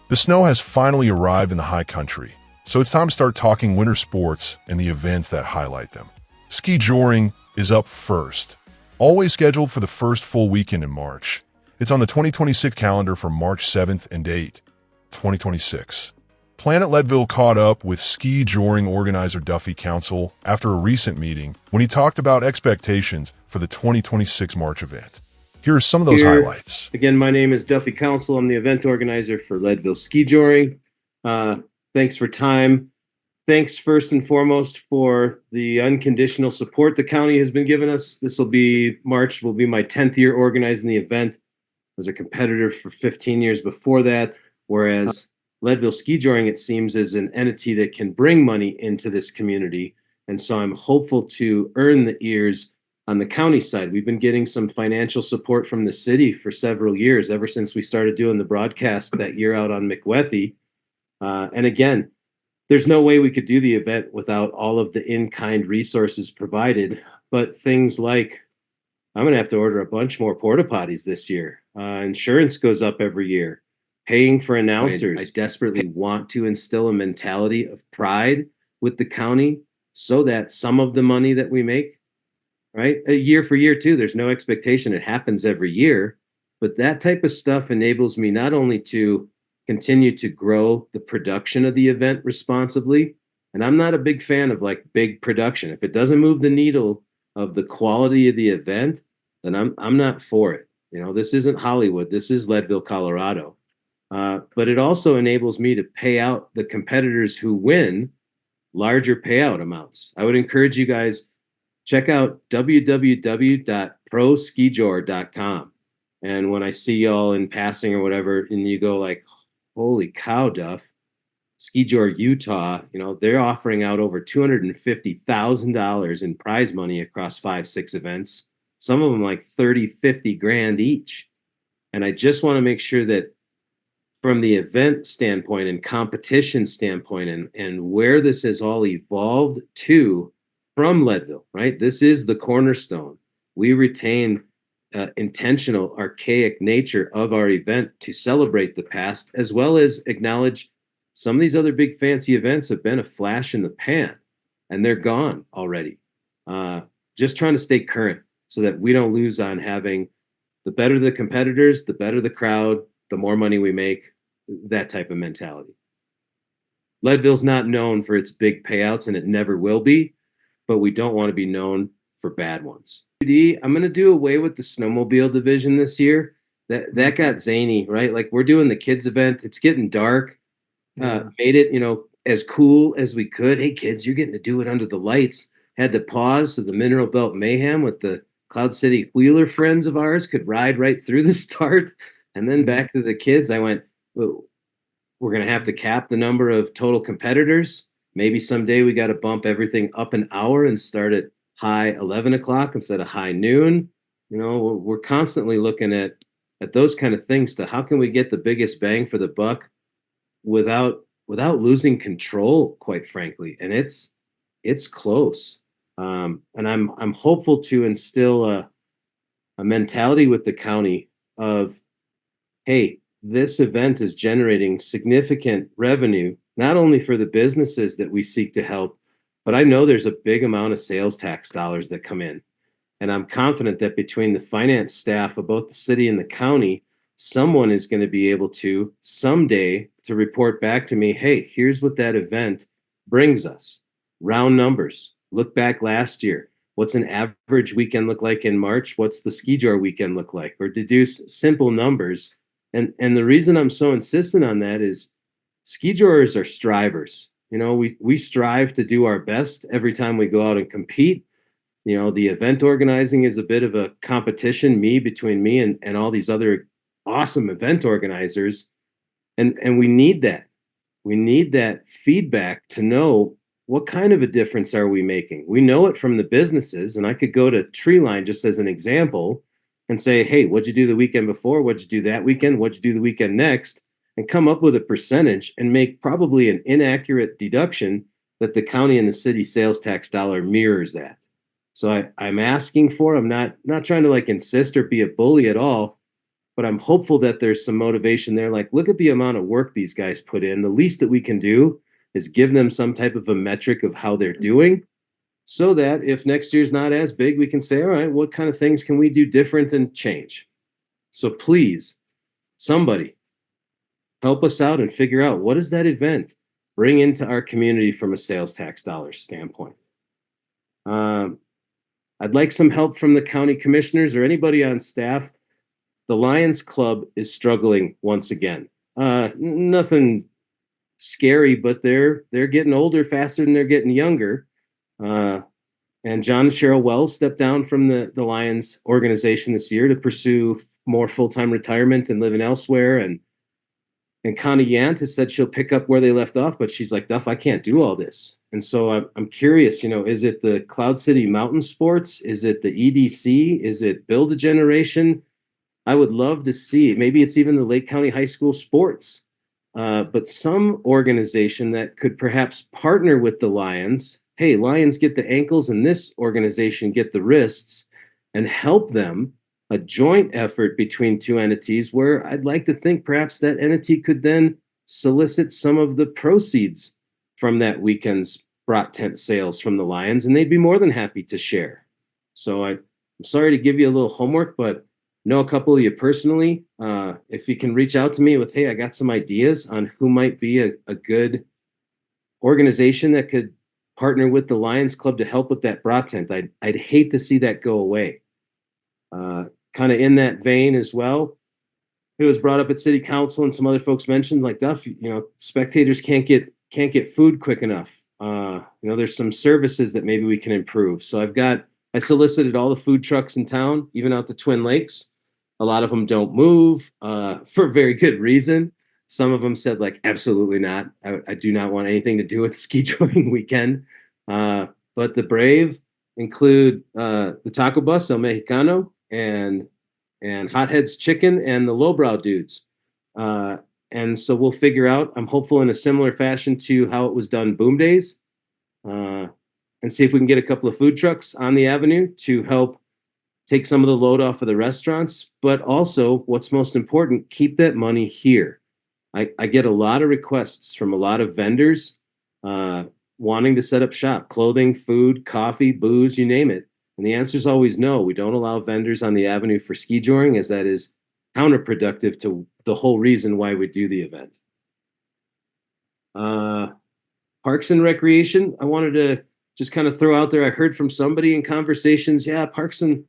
The snow has finally arrived in the high country, so it's time to start talking winter sports and the events that highlight them. Ski joring is up first, always scheduled for the first full weekend in March. It's on the 2026 calendar for March 7th and 8th, 2026. Planet Leadville caught up with ski joring organizer Duffy Counsell after a recent meeting when he talked about expectations for the 2026 March event. Here are some of those highlights. Again, my name is Duffy Counsell. I'm the event organizer for Leadville Ski Joring. Thanks for time. Thanks first and foremost for the unconditional support the county has been giving us. March will be my 10th year organizing the event. I was a competitor for 15 years before that, whereas Leadville Ski Joring, it seems, is an entity that can bring money into this community. And so I'm hopeful to earn the ears on the county side. We've been getting some financial support from the city for several years, ever since we started doing the broadcast that year out on McWethy. And again, there's no way we could do the event without all of the in-kind resources provided. But things like, I'm going to have to order a bunch more porta potties this year. Insurance goes up every year. Paying for announcers. I desperately want to instill a mentality of pride with the county so that some of the money that we make, right, a year for year too, there's no expectation it happens every year, but that type of stuff enables me not only to continue to grow the production of the event responsibly, and I'm not a big fan of like big production. If it doesn't move the needle of the quality of the event, then I'm not for it. You know, this isn't Hollywood. This is Leadville, Colorado. But it also enables me to pay out the competitors who win larger payout amounts. I would encourage you guys, check out www.proskijor.com. And when I see y'all in passing or whatever, and you go like, holy cow, Duff, Ski Jor Utah, you know, they're offering out over $250,000 in prize money across 5-6 events. Some of them like 30, 50 grand each. And I just want to make sure that from the event standpoint and competition standpoint and where this has all evolved to from Leadville, right? This is the cornerstone. We retain intentional, archaic nature of our event to celebrate the past, as well as acknowledge some of these other big fancy events have been a flash in the pan and they're gone already. Just trying to stay current so that we don't lose on having the better the competitors, the better the crowd, the more money we make, that type of mentality. Leadville's not known for its big payouts, and it never will be, but we don't want to be known for bad ones. I'm going to do away with the snowmobile division this year. That got zany, right? Like, we're doing the kids event. It's getting dark. Made it, you know, as cool as we could. Hey, kids, you're getting to do it under the lights. Had to pause so the Mineral Belt Mayhem with the Cloud City Wheeler friends of ours could ride right through the start. And then back to the kids, I went, well, we're going to have to cap the number of total competitors. Maybe someday we got to bump everything up an hour and start at high 11 o'clock instead of high noon. You know, we're constantly looking at those kind of things to how can we get the biggest bang for the buck without losing control, quite frankly. And it's close. And I'm hopeful to instill a mentality with the county of, hey, this event is generating significant revenue, not only for the businesses that we seek to help, but I know there's a big amount of sales tax dollars that come in. And I'm confident that between the finance staff of both the city and the county, someone is going to be able to someday to report back to me, hey, here's what that event brings us. Round numbers. Look back last year. What's an average weekend look like in March? What's the Ski Jor weekend look like? Or deduce simple numbers. And the reason I'm so insistent on that is ski jorers are strivers. You know, we strive to do our best every time we go out and compete. You know, the event organizing is a bit of a competition, between me and all these other awesome event organizers. And we need that. We need that feedback to know what kind of a difference are we making. We know it from the businesses, and I could go to Treeline just as an example and say, hey, what'd you do the weekend before? What'd you do that weekend? What'd you do the weekend next? And come up with a percentage and make probably an inaccurate deduction that the county and the city sales tax dollar mirrors that. So I'm asking for, I'm not trying to like insist or be a bully at all, but I'm hopeful that there's some motivation there. Like, look at the amount of work these guys put in. The least that we can do is give them some type of a metric of how they're doing, so that if next year's not as big, we can say, all right, what kind of things can we do different and change? So please, somebody help us out and figure out, what does that event bring into our community from a sales tax dollars standpoint? I'd like some help from the county commissioners or anybody on staff. The Lions Club is struggling once again. Nothing scary, but they're getting older faster than they're getting younger. And John and Cheryl Wells stepped down from the Lions organization this year to pursue more full-time retirement and living elsewhere. And Connie Yant has said she'll pick up where they left off, but she's like, Duff, I can't do all this. And so I'm curious, is it the Cloud City Mountain Sports? Is it the EDC? Is it Build a Generation? I would love to see, maybe it's even the Lake County High School Sports, but some organization that could perhaps partner with the Lions. Hey, Lions get the ankles and this organization get the wrists, and help them, a joint effort between two entities, where I'd like to think perhaps that entity could then solicit some of the proceeds from that weekend's brought tent sales from the Lions, and they'd be more than happy to share. So I'm sorry to give you a little homework, but know a couple of you personally. If you can reach out to me with, hey, I got some ideas on who might be a good organization that could partner with the Lions Club to help with that brought tent. I'd hate to see that go away. Kind of in that vein as well, it was brought up at City Council, and some other folks mentioned, like, Duff, spectators can't get food quick enough. There's some services that maybe we can improve. So I solicited all the food trucks in town, even out to Twin Lakes. A lot of them don't move for very good reason. Some of them said, like, absolutely not. I do not want anything to do with ski joring weekend. But the brave include the Taco Bus, El Mexicano, and Hotheads Chicken, and the Lowbrow Dudes. And so we'll figure out, I'm hopeful, in a similar fashion to how it was done Boom Days, and see if we can get a couple of food trucks on the avenue to help take some of the load off of the restaurants, but also, what's most important, keep that money here. I get a lot of requests from a lot of vendors wanting to set up shop, clothing, food, coffee, booze, you name it. And the answer is always no. We don't allow vendors on the avenue for ski joring, as that is counterproductive to the whole reason why we do the event. Parks and Recreation, I wanted to just kind of throw out there. I heard from somebody in conversations, Parks and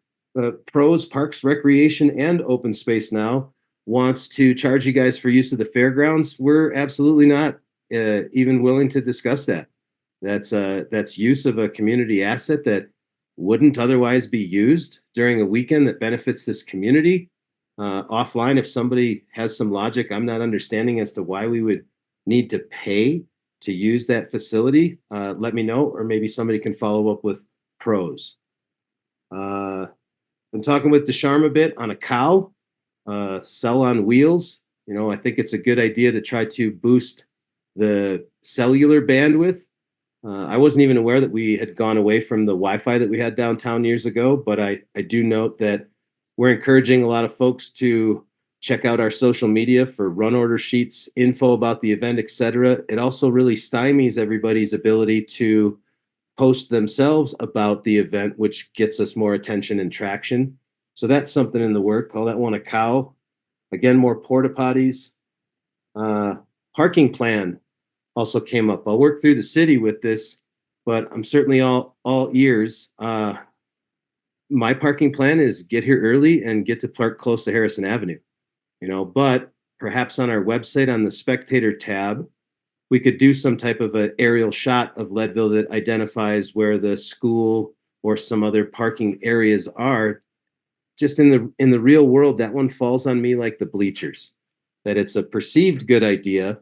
Pros, Parks, Recreation, and Open Space now wants to charge you guys for use of the fairgrounds. We're absolutely not even willing to discuss that. That's use of a community asset that wouldn't otherwise be used during a weekend that benefits this community. Offline, if somebody has some logic I'm not understanding as to why we would need to pay to use that facility, let me know, or maybe somebody can follow up with Pros. I'm talking with Desharm a bit on a cow, cell on wheels. I think it's a good idea to try to boost the cellular bandwidth. I wasn't even aware that we had gone away from the Wi-Fi that we had downtown years ago, but I do note that we're encouraging a lot of folks to check out our social media for run order sheets, info about the event, etc. It also really stymies everybody's ability to post themselves about the event, which gets us more attention and traction. So that's something in the work. Call that one a cow. Again, more porta potties. Parking plan also came up. I'll work through the city with this, but I'm certainly all ears. My parking plan is get here early and get to park close to Harrison Avenue. But perhaps on our website, on the spectator tab, we could do some type of an aerial shot of Leadville that identifies where the school or some other parking areas are. Just in the real world, that one falls on me like the bleachers, that it's a perceived good idea,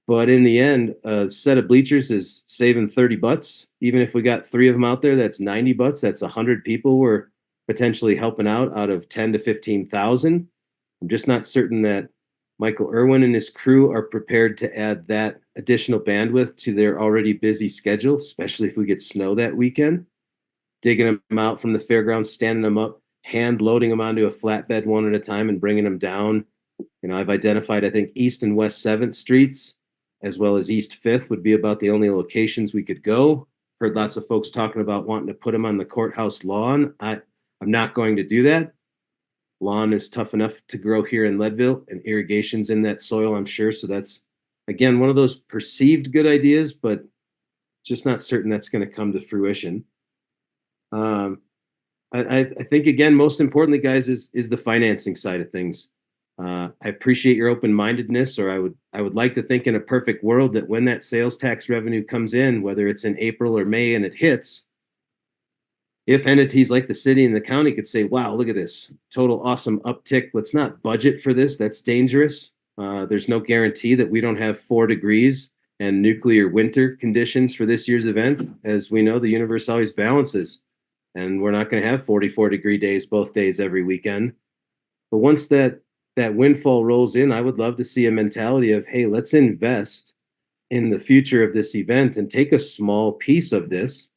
but in the end, a set of bleachers is saving 30 butts. Even if we got 3 of them out there, that's 90 butts. That's 100 people we're potentially helping out of 10 to 15,000. I'm just not certain that Michael Irwin and his crew are prepared to add that additional bandwidth to their already busy schedule, especially if we get snow that weekend. Digging them out from the fairgrounds, standing them up, hand loading them onto a flatbed one at a time and bringing them down. I've identified, I think, East and West 7th Streets, as well as East 5th would be about the only locations we could go. Heard lots of folks talking about wanting to put them on the courthouse lawn. I'm not going to do that. Lawn is tough enough to grow here in Leadville, and irrigation's in that soil, I'm sure. So that's, again, one of those perceived good ideas, but just not certain that's going to come to fruition. I think, again, most importantly, guys, is the financing side of things. I appreciate your open-mindedness, or I would like to think in a perfect world that when that sales tax revenue comes in, whether it's in April or May and it hits, if entities like the city and the county could say, wow, look at this total awesome uptick, let's not budget for this. That's dangerous. There's no guarantee that we don't have 4 degrees and nuclear winter conditions for this year's event. As we know, the universe always balances, and we're not going to have 44-degree days both days every weekend. But once that windfall rolls in, I would love to see a mentality of, hey, let's invest in the future of this event and take a small piece of this.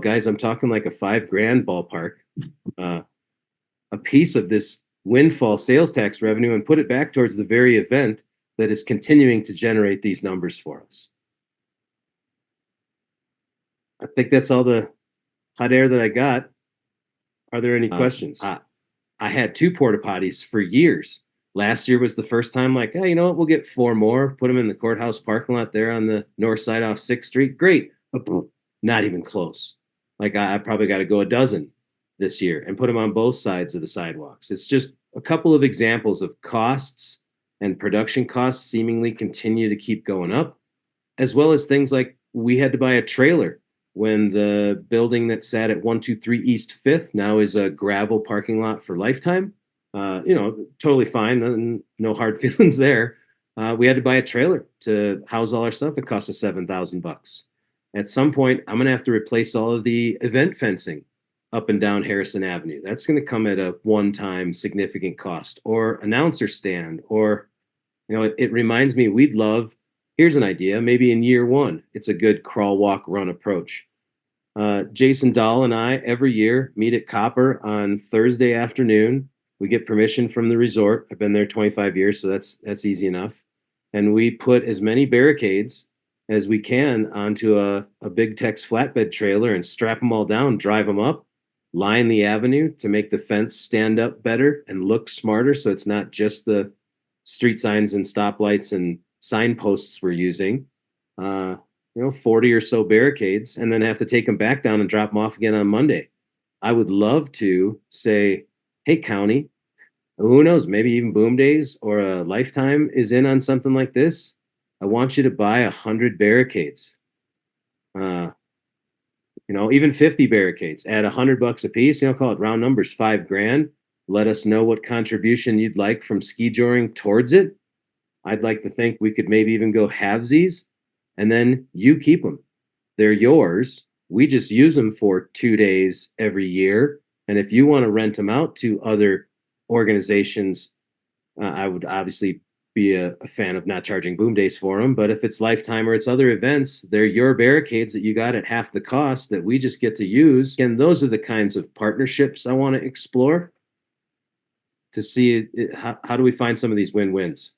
Guys, I'm talking like a $5,000 ballpark, a piece of this windfall sales tax revenue, and put it back towards the very event that is continuing to generate these numbers for us. I think that's all the hot air that I got. Are there any questions? I had 2 porta potties for years. Last year was the first time, like, hey, you know what? We'll get 4 more, put them in the courthouse parking lot there on the north side off 6th Street. Great. Not even close. Like, I probably got to go a dozen this year and put them on both sides of the sidewalks. It's just a couple of examples of costs, and production costs seemingly continue to keep going up, as well as things like we had to buy a trailer when the building that sat at 123 East 5th now is a gravel parking lot for Lifetime. Totally fine. No hard feelings there. We had to buy a trailer to house all our stuff. It cost us $7,000. At some point, I'm going to have to replace all of the event fencing up and down Harrison Avenue. That's going to come at a one-time significant cost, or announcer stand, or, it reminds me, here's an idea, maybe in year 1, it's a good crawl, walk, run approach. Jason Dahl and I every year meet at Copper on Thursday afternoon. We get permission from the resort. I've been there 25 years, so that's easy enough. And we put as many barricades as we can onto a Big Tex flatbed trailer and strap them all down, drive them up, line the avenue to make the fence stand up better and look smarter, so it's not just the street signs and stoplights and signposts we're using. 40 or so barricades, and then have to take them back down and drop them off again on Monday. I would love to say, hey, county, who knows, maybe even Boom Days or a Lifetime is in on something like this. I want you to buy 100 barricades. Even 50 barricades at $100 a piece, call it round numbers, $5,000. Let us know what contribution you'd like from Ski Joring towards it. I'd like to think we could maybe even go halvesies, and then you keep them. They're yours. We just use them for 2 days every year. And if you want to rent them out to other organizations, I would obviously be a fan of not charging Boom Days for them. But if it's Lifetime or it's other events, they're your barricades that you got at half the cost that we just get to use. And those are the kinds of partnerships I want to explore to see how do we find some of these win-wins.